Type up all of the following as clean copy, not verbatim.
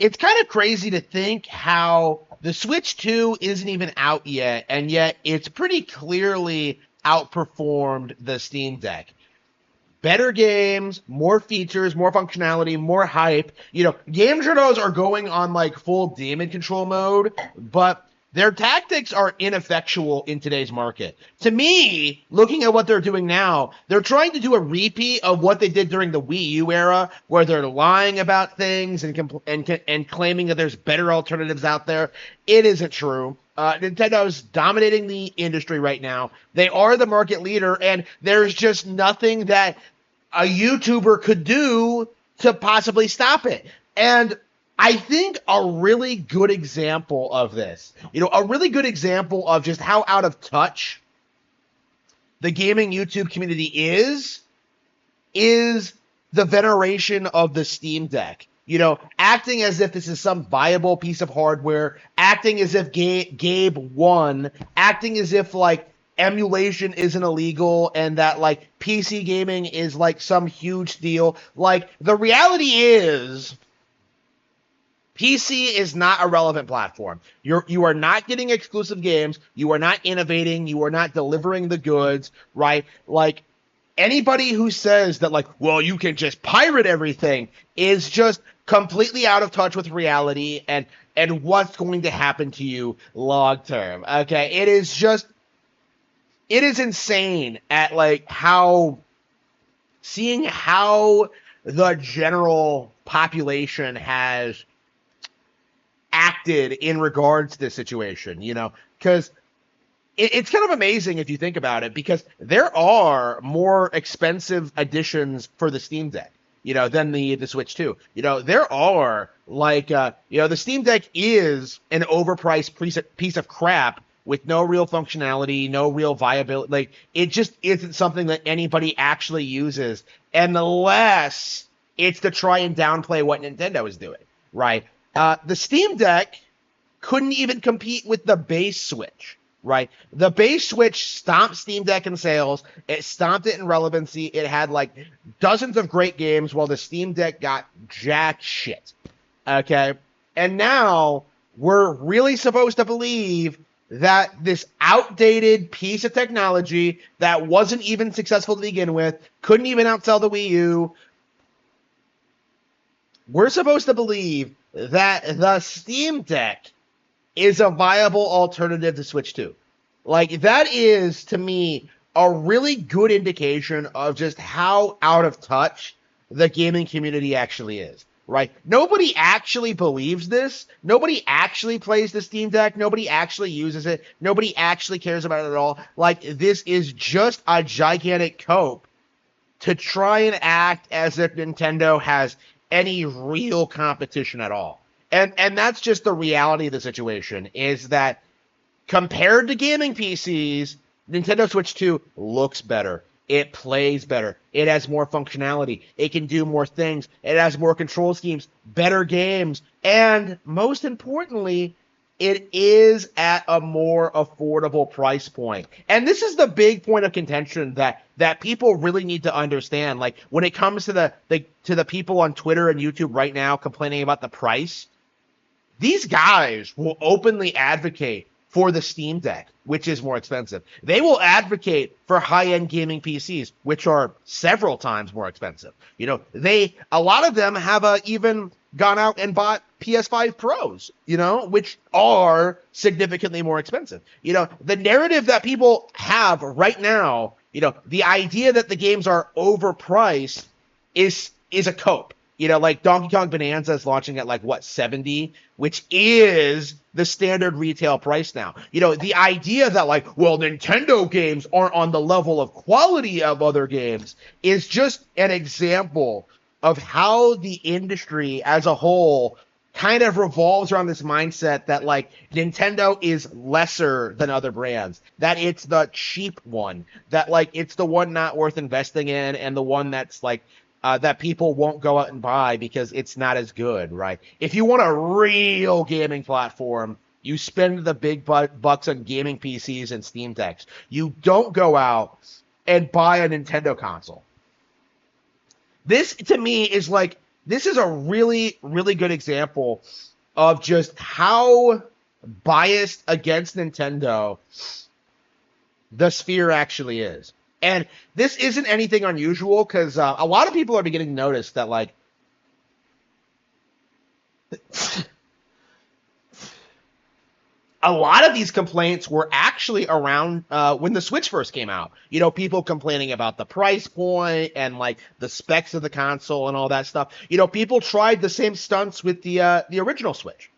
it's kind of crazy to think how the Switch 2 isn't even out yet, and yet it's pretty clearly outperformed the Steam Deck. Better games, more features, more functionality, more hype. Game journals are going on like full demon control mode, but their tactics are ineffectual in today's market. To me, looking at what they're doing now, they're trying to do a repeat of what they did during the Wii U era, where they're lying about things and claiming that there's better alternatives out there. It isn't true. Nintendo's dominating the industry right now. They are the market leader, and there's just nothing that a YouTuber could do to possibly stop it. And I think a really good example of this, a really good example of just how out of touch the gaming YouTube community is the veneration of the Steam Deck. Acting as if this is some viable piece of hardware, acting as if Gabe won, acting as if, like, emulation isn't illegal and that, like, PC gaming is, like, some huge deal. Like, the reality is PC is not a relevant platform. You are not getting exclusive games. You are not innovating. You are not delivering the goods, right? Like, anybody who says that, like, well, you can just pirate everything is just completely out of touch with reality and what's going to happen to you long term. Okay, it is insane at, like, seeing how the general population has acted in regards to this situation, because it's kind of amazing if you think about it, because there are more expensive editions for the Steam Deck, than the Switch 2. There are, like, the Steam Deck is an overpriced piece of crap with no real functionality, no real viability. Like, it just isn't something that anybody actually uses, unless it's to try and downplay what Nintendo is doing, right? The Steam Deck couldn't even compete with the base Switch, right? The base Switch stomped Steam Deck in sales. It stomped it in relevancy. It had, like, dozens of great games, while the Steam Deck got jack shit, okay? And now we're really supposed to believe that this outdated piece of technology that wasn't even successful to begin with, couldn't even outsell the Wii U, we're supposed to believe that the Steam Deck is a viable alternative to Switch 2. Like, that is, to me, a really good indication of just how out of touch the gaming community actually is, right? Nobody actually believes this. Nobody actually plays the Steam Deck. Nobody actually uses it. Nobody actually cares about it at all. Like, this is just a gigantic cope to try and act as if Nintendo has any real competition at all. And that's just the reality of the situation, is that compared to gaming PCs, Nintendo Switch 2 looks better. It plays better. It has more functionality. It can do more things. It has more control schemes, better games, and most importantly, it is at a more affordable price point. And this is the big point of contention that people really need to understand. Like, when it comes to the people on Twitter and YouTube right now complaining about the price, these guys will openly advocate for the Steam Deck, which is more expensive. They will advocate for high-end gaming PCs, which are several times more expensive. A lot of them have even gone out and bought PS5 Pros, which are significantly more expensive. The narrative that people have right now, the idea that the games are overpriced is a cope. Like, Donkey Kong Bonanza is launching at, like, what, $70, which is the standard retail price now. The idea that, like, well, Nintendo games aren't on the level of quality of other games is just an example of how the industry as a whole kind of revolves around this mindset that, like, Nintendo is lesser than other brands, that it's the cheap one, that, like, it's the one not worth investing in, and the one that's, like, that people won't go out and buy because it's not as good, right? If you want a real gaming platform, you spend the big bucks on gaming PCs and Steam Decks. You don't go out and buy a Nintendo console. This, to me, is like this is a really, really good example of just how biased against Nintendo the Sphere actually is. And this isn't anything unusual because a lot of people are beginning to notice that, like, a lot of these complaints were actually around when the Switch first came out. You know, people complaining about the price point and like the specs of the console and all that stuff. You know, people tried the same stunts with the original Switch,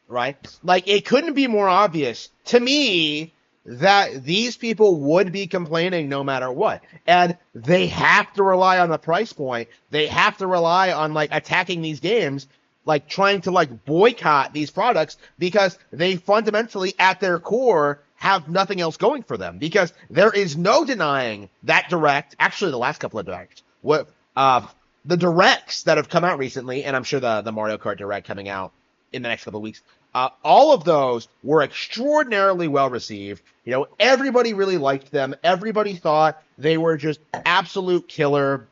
right? Like, it couldn't be more obvious to me that these people would be complaining no matter what. And they have to rely on the price point. They have to rely on like attacking these games, like trying to like boycott these products because they fundamentally at their core have nothing else going for them, because there is no denying that direct, actually the last couple of directs, the directs that have come out recently, and I'm sure the Mario Kart direct coming out in the next couple of weeks, all of those were extraordinarily well received. You know, everybody really liked them. Everybody thought they were just absolute killer.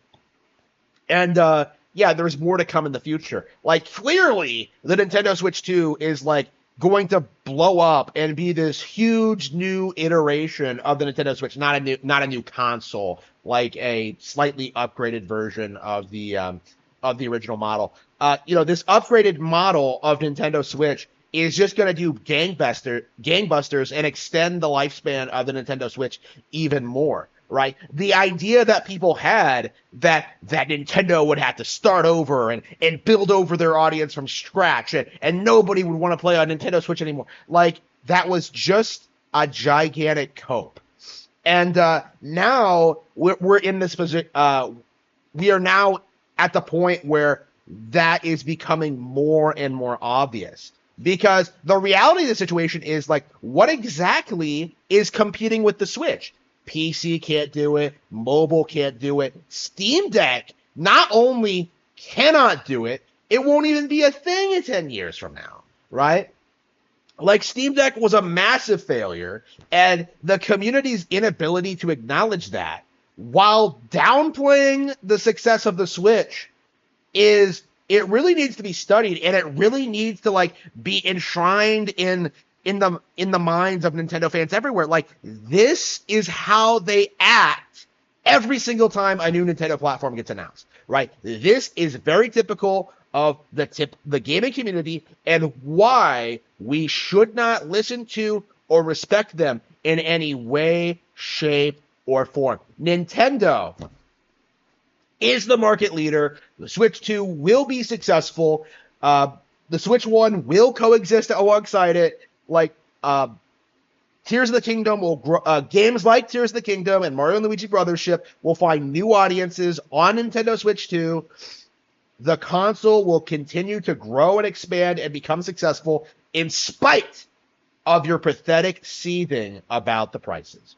And yeah, there's more to come in the future. Like, clearly, the Nintendo Switch 2 is like going to blow up and be this huge new iteration of the Nintendo Switch, not a new console, like a slightly upgraded version of the original model. You know, this upgraded model of Nintendo Switch is just going to do gangbusters and extend the lifespan of the Nintendo Switch even more, right? The idea that people had that Nintendo would have to start over and build over their audience from scratch and nobody would want to play on Nintendo Switch anymore, like, that was just a gigantic hope. And now we're in this position. We are now at the point where that is becoming more and more obvious. Because the reality of the situation is, like, what exactly is competing with the Switch? PC can't do it. Mobile can't do it. Steam Deck not only cannot do it, it won't even be a thing in 10 years from now, right? Like, Steam Deck was a massive failure, and the community's inability to acknowledge that, while downplaying the success of the Switch, it really needs to be studied, and it really needs to like be enshrined in the minds of Nintendo fans everywhere. Like, this is how they act every single time a new Nintendo platform gets announced, right? This is very typical of the gaming community, and why we should not listen to or respect them in any way, shape, or form. Nintendo is the market leader. The Switch 2 will be successful. The Switch 1 will coexist alongside it. Like, Tears of the Kingdom will grow. Games like Tears of the Kingdom and Mario and Luigi Brothership will find new audiences on Nintendo Switch 2. The console will continue to grow and expand and become successful in spite of your pathetic seething about the prices.